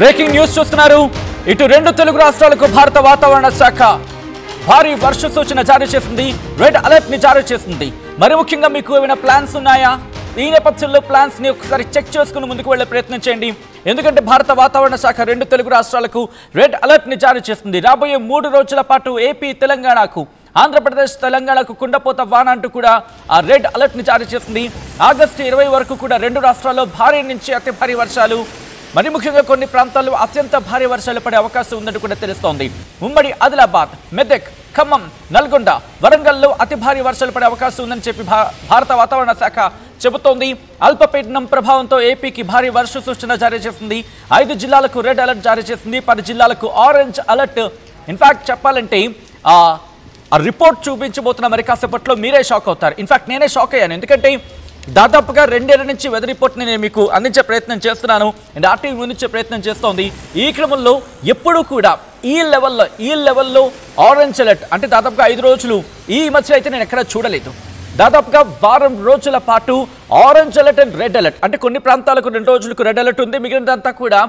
Breaking news చూస్తున్నారు. ఇటు రెండు తెలుగు రాష్ట్రాలకు భారత వాతావరణ శాఖ భారీ వర్ష సూచన జారీ చేసింది. రెడ్ అలర్ట్ ని జారీ చేసింది. మరి ముఖ్యంగా మీకు ఏమైనా ప్లాన్స్ ఉన్నాయా? ఈ నేపథ్యంలో ప్లాన్స్ ని ఒకసారి చెక్ చేసుకుని ముందుకు వెళ్లే ప్రయత్నం చేయండి. ఎందుకంటే భారత వాతావరణ శాఖ రెండు తెలుగు రాష్ట్రాలకు రెడ్ అలర్ట్ ని జారీ చేస్తుంది. రాబోయే 3 రోజుల పాటు ఏపీ, తెలంగాణకు, ఆంధ్రప్రదేశ్, తెలంగాణకు కుండపోత వాన అంటూ కూడా ఆ రెడ్ అలర్ట్ ని జారీ చేసింది. ఆగస్టు 20 వరకు కూడా రెండు రాష్ట్రాల్లో భారీ నుంచి అతి భారీ వర్షాలు, మరి ముఖ్యంగా కొన్ని ప్రాంతాల్లో అత్యంత భారీ వర్షాలు పడే అవకాశం ఉందంటూ కూడా తెలుస్తోంది. ఉమ్మడి ఆదిలాబాద్, మెదక్, ఖమ్మం, నల్గొండ, వరంగల్లో అతి భారీ వర్షాలు పడే అవకాశం ఉందని చెప్పి భారత వాతావరణ శాఖ చెబుతోంది. అల్పపీడనం ప్రభావంతో ఏపీకి భారీ వర్ష సూచన జారీ చేసింది. 5 జిల్లాలకు రెడ్ అలర్ట్ జారీ చేసింది. 10 జిల్లాలకు ఆరెంజ్ అలర్ట్. ఇన్ఫాక్ట్ చెప్పాలంటే ఆ రిపోర్ట్ చూపించబోతున్న మరి కాసేపట్లో మీరే షాక్ అవుతారు. ఇన్ఫాక్ట్ నేనే షాక్ అయ్యాను. ఎందుకంటే దాదాపుగా 2 ఏళ్ల నుంచి వెదర్ రిపోర్ట్ని నేను మీకు అందించే ప్రయత్నం చేస్తున్నాను అండ్ ఆర్టీవీ ముందుంచే ప్రయత్నం చేస్తోంది. ఈ క్రమంలో ఎప్పుడూ కూడా ఈ లెవెల్లో ఆరెంజ్ అలర్ట్ అంటే దాదాపుగా 5 రోజులు ఈ మధ్య అయితే నేను ఎక్కడా చూడలేదు. దాదాపుగా వారం రోజుల పాటు orange alert and red alert అంటే కొన్ని ప్రాంతాలకు 2 రోజులకు రెడ్ అలర్ట్ ఉంది. మిగిలినంతా కూడా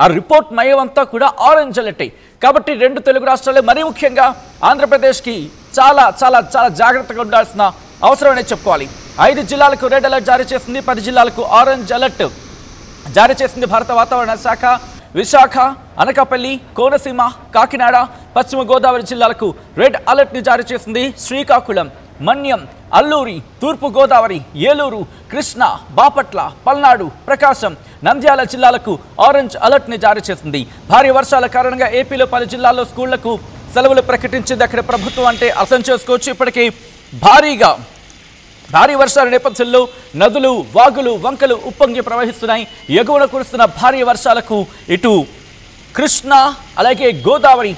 ఆ రిపోర్ట్ మయమంతా కూడా ఆరెంజ్ అలర్ట్. కాబట్టి రెండు తెలుగు రాష్ట్రాలు, మరీ ముఖ్యంగా ఆంధ్రప్రదేశ్కి చాలా చాలా చాలా జాగ్రత్తగా ఉండాల్సిన అవసరం అనేది చెప్పుకోవాలి. 5 జిల్లాలకు రెడ్ అలర్ట్ జారీ చేసింది. 10 జిల్లాలకు ఆరెంజ్ అలర్ట్ జారీ చేసింది భారత వాతావరణ శాఖ. విశాఖ, అనకాపల్లి, కోనసీమ, కాకినాడ, పశ్చిమ గోదావరి జిల్లాలకు రెడ్ అలర్ట్ ని జారీ చేసింది. శ్రీకాకుళం, మన్యం, అల్లూరి, తూర్పు గోదావరి, ఏలూరు, కృష్ణా, బాపట్ల, పల్నాడు, ప్రకాశం, నంద్యాల జిల్లాలకు ఆరెంజ్ అలర్ట్ ని జారీ చేసింది. భారీ వర్షాల కారణంగా ఏపీలో 10 జిల్లాల్లో స్కూళ్లకు సెలవులు ప్రకటించింది అక్కడ ప్రభుత్వం. అంటే అర్థం చేసుకోవచ్చు, ఇప్పటికీ భారీ వర్షాల నేపథ్యంలో నదులు, వాగులు, వంకలు ఉప్పొంగి ప్రవహిస్తున్నాయి. ఎగువన కురుస్తున్న భారీ వర్షాలకు ఇటు కృష్ణా అలాగే గోదావరి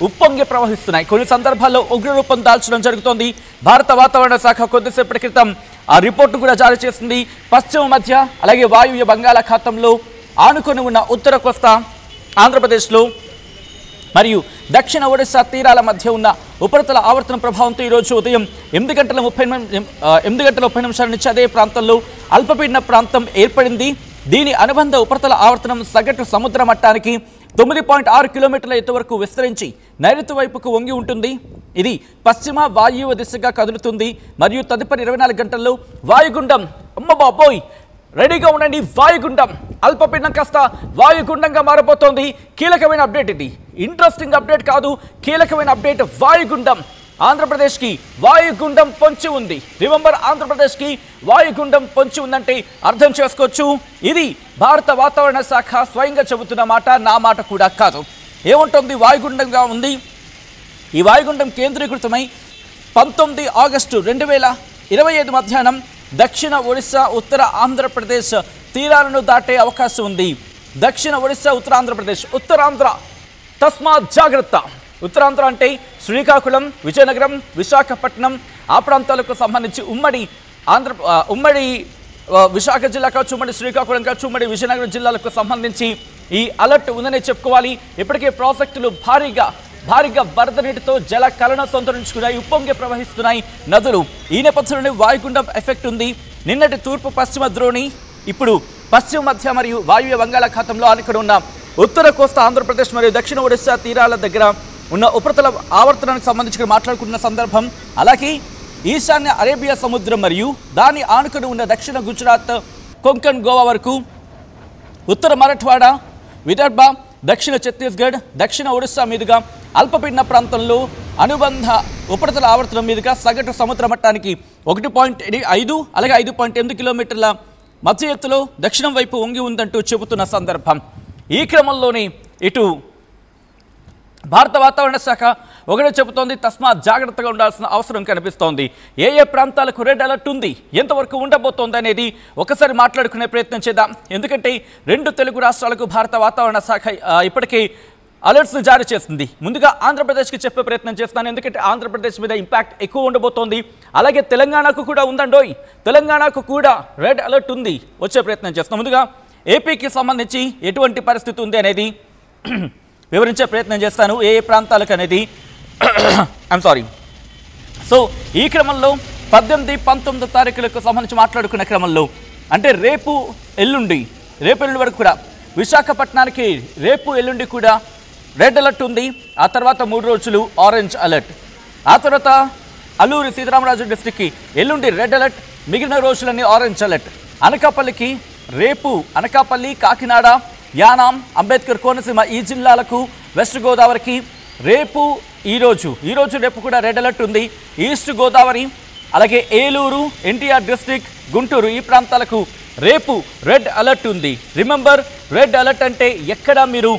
ఉప్పొంగి ప్రవహిస్తున్నాయి. కొన్ని సందర్భాల్లో ఉగ్రరూపం దాల్చడం జరుగుతోంది. భారత వాతావరణ శాఖ కొద్దిసేపటి క్రితం ఆ రిపోర్టు కూడా జారీ చేసింది. పశ్చిమ మధ్య అలాగే వాయువ్య బంగాళాఖాతంలో ఆనుకొని ఉన్న ఉత్తర కోస్తా ఆంధ్రప్రదేశ్లో మరియు దక్షిణ ఒడిశా తీరాల మధ్య ఉన్న ఉపరితల ఆవర్తన ప్రభావంతో ఈరోజు ఉదయం 8 గంటల 30 నిమిషాల నుంచి అదే ప్రాంతంలో అల్పపీడన ప్రాంతం ఏర్పడింది. దీని అనుబంధ ఉపరితల ఆవర్తనం సగటు సముద్ర మట్టానికి 9.6 కిలోమీటర్ల ఎత్తు వరకు విస్తరించి నైరుతి వైపుకు వంగి ఉంటుంది. ఇది పశ్చిమ వాయువ్య దిశగా కదులుతుంది మరియు తదుపరి 24 గంటల్లో వాయుగుండం, అమ్మబాబోయ్ రెడీగా ఉండండి, వాయుగుండం అల్పపీడనం కాస్త వాయుగుండంగా మారబోతోంది. కీలకమైన అప్డేట్ ఇది. ఇంట్రెస్టింగ్ అప్డేట్ కాదు, కీలకమైన అప్డేట్. వాయుగుండం ఆంధ్రప్రదేశ్కి వాయుగుండం పొంచి ఉంది. రిమెంబర్, ఆంధ్రప్రదేశ్కి వాయుగుండం పొంచి ఉందంటే అర్థం చేసుకోవచ్చు. ఇది భారత వాతావరణ శాఖ స్వయంగా చెబుతున్న మాట, నా మాట కూడా కాదు. ఏముంటుంది? వాయుగుండంగా ఉంది. ఈ వాయుగుండం కేంద్రీకృతమై 19 ఆగస్టు 2025 మధ్యాహ్నం దక్షిణ ఒడిశా, ఉత్తర ఆంధ్రప్రదేశ్ తీరాలను దాటే అవకాశం ఉంది. దక్షిణ ఒడిశా, ఉత్తర ఆంధ్రప్రదేశ్, ఉత్తరాంధ్ర తస్మాత్ జాగ్రత్త. ఉత్తరాంధ్ర అంటే శ్రీకాకుళం, విజయనగరం, విశాఖపట్నం ఆ ప్రాంతాలకు సంబంధించి ఉమ్మడి విశాఖ జిల్లా కావచ్చు, ఉమ్మడి శ్రీకాకుళం కావచ్చు, ఉమ్మడి విజయనగరం జిల్లాలకు సంబంధించి ఈ అలర్ట్ ఉందనే చెప్పుకోవాలి. ఇప్పటికే ప్రాజెక్టులు భారీగా వరద నీటితో జల కలన సంతరించుకున్నాయి, ఉప్పొంగి ప్రవహిస్తున్నాయి నదులు. ఈ నేపథ్యంలోనే వాయుగుండం ఎఫెక్ట్ ఉంది. నిన్నటి తూర్పు పశ్చిమ ద్రోణి ఇప్పుడు పశ్చిమ మధ్య మరియు వాయువ్య బంగాళాఖాతంలో ఆనుకుని ఉన్న ఉత్తర కోస్తా ఆంధ్రప్రదేశ్ మరియు దక్షిణ ఒడిశా తీరాల దగ్గర ఉన్న ఉపరితల ఆవర్తనానికి సంబంధించి మాట్లాడుకుంటున్న సందర్భం. అలాగే ఈశాన్య అరేబియా సముద్రం మరియు దాని ఆనుకుని ఉన్న దక్షిణ గుజరాత్, కొంకణ్, గోవా వరకు, ఉత్తర మరాఠ్వాడ, విదర్భ, దక్షిణ ఛత్తీస్గఢ్, దక్షిణ ఒడిశా మీదుగా అల్పపీడన ప్రాంతంలో అనుబంధ ఉపరితల ఆవర్తనం మీదుగా సగటు సముద్ర మట్టానికి 1.5 అలాగే 5.8 కిలోమీటర్ల మధ్య ఎత్తులో దక్షిణం వైపు వంగి ఉందంటూ చెబుతున్న సందర్భం. ఈ క్రమంలోనే ఇటు భారత వాతావరణ శాఖ ఒకటే చెబుతోంది, తస్మాత్ జాగ్రత్తగా ఉండాల్సిన అవసరం కనిపిస్తోంది. ఏ ప్రాంతాలకు రెడ్ అలర్ట్ ఉంది, ఎంతవరకు ఉండబోతోంది అనేది ఒకసారి మాట్లాడుకునే ప్రయత్నం చేద్దాం. ఎందుకంటే రెండు తెలుగు రాష్ట్రాలకు భారత వాతావరణ శాఖ ఇప్పటికే అలర్ట్స్ జారీ చేస్తుంది. ముందుగా ఆంధ్రప్రదేశ్కి చెప్పే ప్రయత్నం చేస్తాను, ఎందుకంటే ఆంధ్రప్రదేశ్ మీద ఇంపాక్ట్ ఎక్కువ ఉండబోతోంది. అలాగే తెలంగాణకు కూడా ఉందండోయ్, తెలంగాణకు కూడా రెడ్ అలర్ట్ ఉంది. వచ్చే ప్రయత్నం చేస్తాం. ముందుగా ఏపీకి సంబంధించి ఎటువంటి పరిస్థితి ఉంది అనేది వివరించే ప్రయత్నం చేస్తాను, ఏ ప్రాంతాలకు అనేది. I'm sorry. సో ఈ క్రమంలో 18, 19 తారీఖులకు సంబంధించి మాట్లాడుకునే క్రమంలో అంటే రేపు ఎల్లుండి వరకు కూడా విశాఖపట్నానికి రేపు ఎల్లుండి కూడా రెడ్ అలర్ట్ ఉంది. ఆ తర్వాత 3 రోజులు ఆరెంజ్ అలర్ట్. ఆ తర్వాత అల్లూరి సీతారామరాజు డిస్ట్రిక్ట్కి ఎల్లుండి రెడ్ అలర్ట్, మిగిలిన రోజులన్నీ ఆరెంజ్ అలర్ట్. అనకాపల్లికి రేపు అనకాపల్లి, కాకినాడ, యానాం, అంబేద్కర్ కోనసీమ ఈ జిల్లాలకు, వెస్ట్ గోదావరికి రేపు ఈరోజు రేపు కూడా రెడ్ అలర్ట్ ఉంది. ఈస్ట్ గోదావరి అలాగే ఏలూరు, ఎన్టీఆర్ డిస్ట్రిక్ట్, గుంటూరు ఈ ప్రాంతాలకు రేపు రెడ్ అలర్ట్ ఉంది. రిమెంబర్, రెడ్ అలర్ట్ అంటే ఎక్కడ మీరు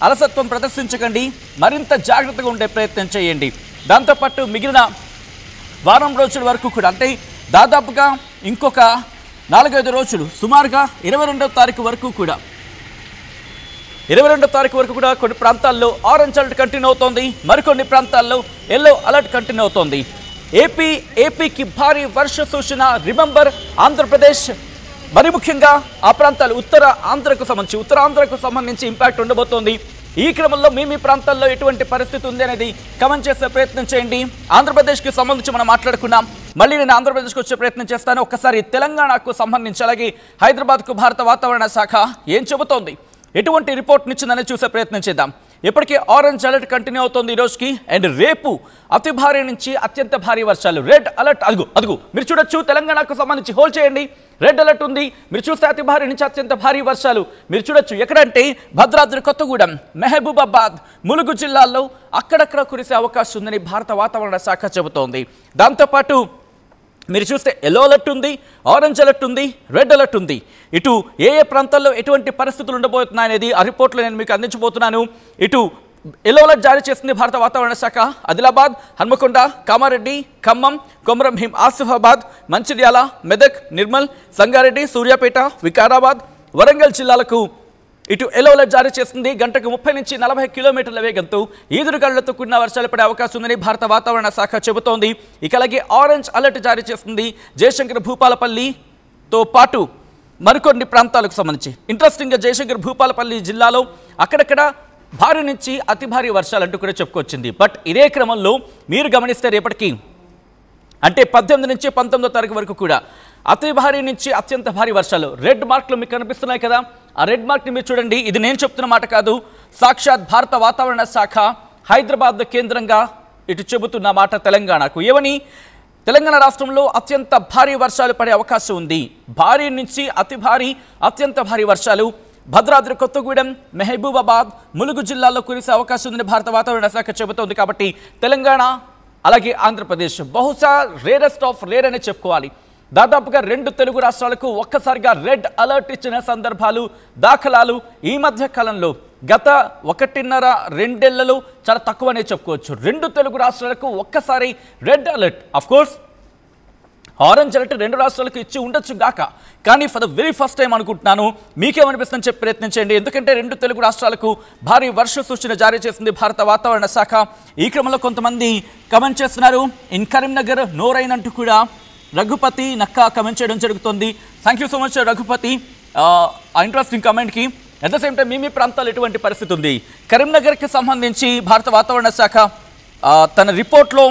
అలసత్వం ప్రదర్శించకండి, మరింత జాగ్రత్తగా ఉండే ప్రయత్నం చేయండి. దాంతోపాటు మిగిలిన వారం రోజుల వరకు కూడా అంటే దాదాపుగా ఇంకొక 4-5 రోజులు సుమారుగా 22వ తారీఖు వరకు కూడా కొన్ని ప్రాంతాల్లో ఆరెంజ్ అలర్ట్ కంటిన్యూ అవుతోంది. మరికొన్ని ప్రాంతాల్లో ఎల్లో అలర్ట్ కంటిన్యూ అవుతోంది. ఏపీకి భారీ వర్ష సూచన. రిమెంబర్, ఆంధ్రప్రదేశ్ మరి ముఖ్యంగా ఆ ప్రాంతాలు ఉత్తరాంధ్రకు సంబంధించి ఇంపాక్ట్ ఉండబోతోంది. ఈ క్రమంలో మీ ప్రాంతాల్లో ఎటువంటి పరిస్థితి ఉంది అనేది కమెంట్ చేసే ప్రయత్నం చేయండి. ఆంధ్రప్రదేశ్కి సంబంధించి మనం మాట్లాడుకున్నాం. మళ్ళీ నేను ఆంధ్రప్రదేశ్కి వచ్చే ప్రయత్నం చేస్తాను. ఒక్కసారి తెలంగాణకు సంబంధించి అలాగే హైదరాబాద్కు భారత వాతావరణ శాఖ ఏం చెబుతోంది, ఎటువంటి రిపోర్ట్నిచ్చిందని చూసే ప్రయత్నం చేద్దాం. ఇప్పటికే ఆరెంజ్ అలర్ట్ కంటిన్యూ అవుతోంది ఈ రోజుకి. అండ్ రేపు అతి భారీ నుంచి అత్యంత భారీ వర్షాలు, రెడ్ అలర్ట్. అదుగు మీరు చూడొచ్చు, తెలంగాణకు సంబంధించి హోల్డ్ చేయండి, రెడ్ అలర్ట్ ఉంది. మీరు చూస్తే అతి భారీ నుంచి అత్యంత భారీ వర్షాలు మీరు చూడొచ్చు. ఎక్కడంటే భద్రాద్రి కొత్తగూడెం, మహబూబాబాద్, ములుగు జిల్లాల్లో అక్కడక్కడ కురిసే అవకాశం ఉందని భారత వాతావరణ శాఖ చెబుతోంది. దాంతోపాటు మీరు చూస్తే ఎల్లో అలర్ట్ ఉంది, ఆరెంజ్ అలర్ట్ ఉంది, రెడ్ అలర్ట్ ఉంది. ఇటు ఏ ప్రాంతాల్లో ఎటువంటి పరిస్థితులు ఉండబోతున్నాయనేది ఆ రిపోర్ట్లో నేను మీకు అందించబోతున్నాను. ఇటు ఎల్లో అలర్ట్ జారీ చేస్తుంది భారత వాతావరణ శాఖ. ఆదిలాబాద్, హన్మకొండ, కామారెడ్డి, ఖమ్మం, కొమరం భీం, ఆసిఫాబాద్, మంచిర్యాల, మెదక్, నిర్మల్, సంగారెడ్డి, సూర్యాపేట, వికారాబాద్, వరంగల్ జిల్లాలకు ఇటు ఎల్లో అలర్ట్ జారీ చేస్తుంది. గంటకు 30 నుంచి 40 కిలోమీటర్ల వేగంతో ఈదురుగాలులతో కూడిన వర్షాలు పడే అవకాశం ఉందని భారత వాతావరణ శాఖ చెబుతోంది. ఇక అలాగే ఆరెంజ్ అలర్ట్ జారీ చేస్తుంది జయశంకర్ భూపాలపల్లితో పాటు మరికొన్ని ప్రాంతాలకు సంబంధించి. ఇంట్రెస్టింగ్గా జయశంకర్ భూపాలపల్లి జిల్లాలో అక్కడక్కడ భారీ నుంచి అతి భారీ వర్షాలు అంటూ కూడా చెప్పుకొచ్చింది. బట్ ఇదే క్రమంలో మీరు గమనిస్తే రేపటికి అంటే 18 నుంచి 19వ తారీఖు వరకు కూడా అతి భారీ నుంచి అత్యంత భారీ వర్షాలు రెడ్ మార్క్లు మీకు కనిపిస్తున్నాయి కదా. ఆ రెడ్ మార్క్ని మీరు చూడండి. ఇది నేను చెప్తున్న మాట కాదు, సాక్షాత్ భారత వాతావరణ శాఖ హైదరాబాద్ కేంద్రంగా ఇటు చెబుతున్న మాట తెలంగాణకు. ఏమని? తెలంగాణ రాష్ట్రంలో అత్యంత భారీ వర్షాలు పడే అవకాశం ఉంది. భారీ నుంచి అతి భారీ, అత్యంత భారీ వర్షాలు భద్రాద్రి కొత్తగూడెం, మహబూబాబాద్, ములుగు జిల్లాల్లో కురిసే అవకాశం ఉందని భారత వాతావరణ శాఖ చెబుతోంది. కాబట్టి తెలంగాణ అలాగే ఆంధ్రప్రదేశ్ బహుశా రేరెస్ట్ ఆఫ్ రేర్ అనే చెప్పుకోవాలి. దాదాపుగా 2 తెలుగు రాష్ట్రాలకు ఒక్కసారిగా రెడ్ అలర్ట్ ఇచ్చిన సందర్భాలు, దాఖలాలు ఈ మధ్య కాలంలో గత 1.5-2 ఏళ్లలో చాలా తక్కువనే చెప్పుకోవచ్చు. 2 తెలుగు రాష్ట్రాలకు ఒక్కసారి red alert. Of course orange alert 2 రాష్ట్రాలకు ఇచ్చి ఉండొచ్చు గాక, కానీ for the very first time అనుకుంటున్నాను. మీకేమనిపిస్తుందని చెప్పి ప్రయత్నించండి. ఎందుకంటే 2 తెలుగు రాష్ట్రాలకు భారీ వర్ష సూచన జారీ చేసింది భారత వాతావరణ శాఖ. ఈ క్రమంలో కొంతమంది కమెంట్ చేస్తున్నారు. ఇన్ కరీంనగర్ నో రైన్ అంటూ కూడా రఘుపతి నక్క కమెంట్ చేయడం జరుగుతుంది. Thank you so much Raghupathi ఆ ఇంట్రెస్టింగ్ కమెంట్కి. అట్ ద సేమ్ టైం మీ ప్రాంతాల్లో ఎటువంటి పరిస్థితి ఉంది? కరీంనగర్కి సంబంధించి భారత వాతావరణ శాఖ తన రిపోర్ట్లో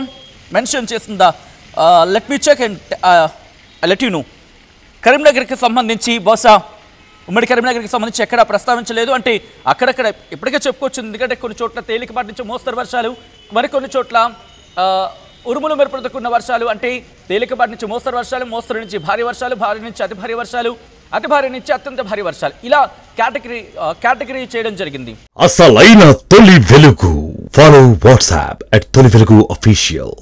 మెన్షన్ చేసిందా? Let me check and let you know. కరీంనగర్కి సంబంధించి బహుశా ఉమ్మడి కరీంనగర్కి సంబంధించి ఎక్కడ ప్రస్తావించలేదు. అంటే అక్కడక్కడ ఇప్పటికే చెప్పుకోవచ్చు. ఎందుకంటే కొన్ని చోట్ల తేలికపాటి నుంచి మోస్తరు వర్షాలు, మరికొన్ని చోట్ల ఉరుములు మెరుపులతో కూడిన వర్షాలు. అంటే తేలికపాటి నుంచి మోస్తరు వర్షాలు, మోస్తరు నుంచి భారీ వర్షాలు, భారీ నుంచి అతి భారీ వర్షాలు, అతి భారీ నుంచి అత్యంత భారీ వర్షాలు, ఇలా కేటగిరీ చేయడం జరిగింది. అసలైన తొలి వెలుగు. ఫాలో వాట్సాప్ @తొలి వెలుగు అఫీషియల్.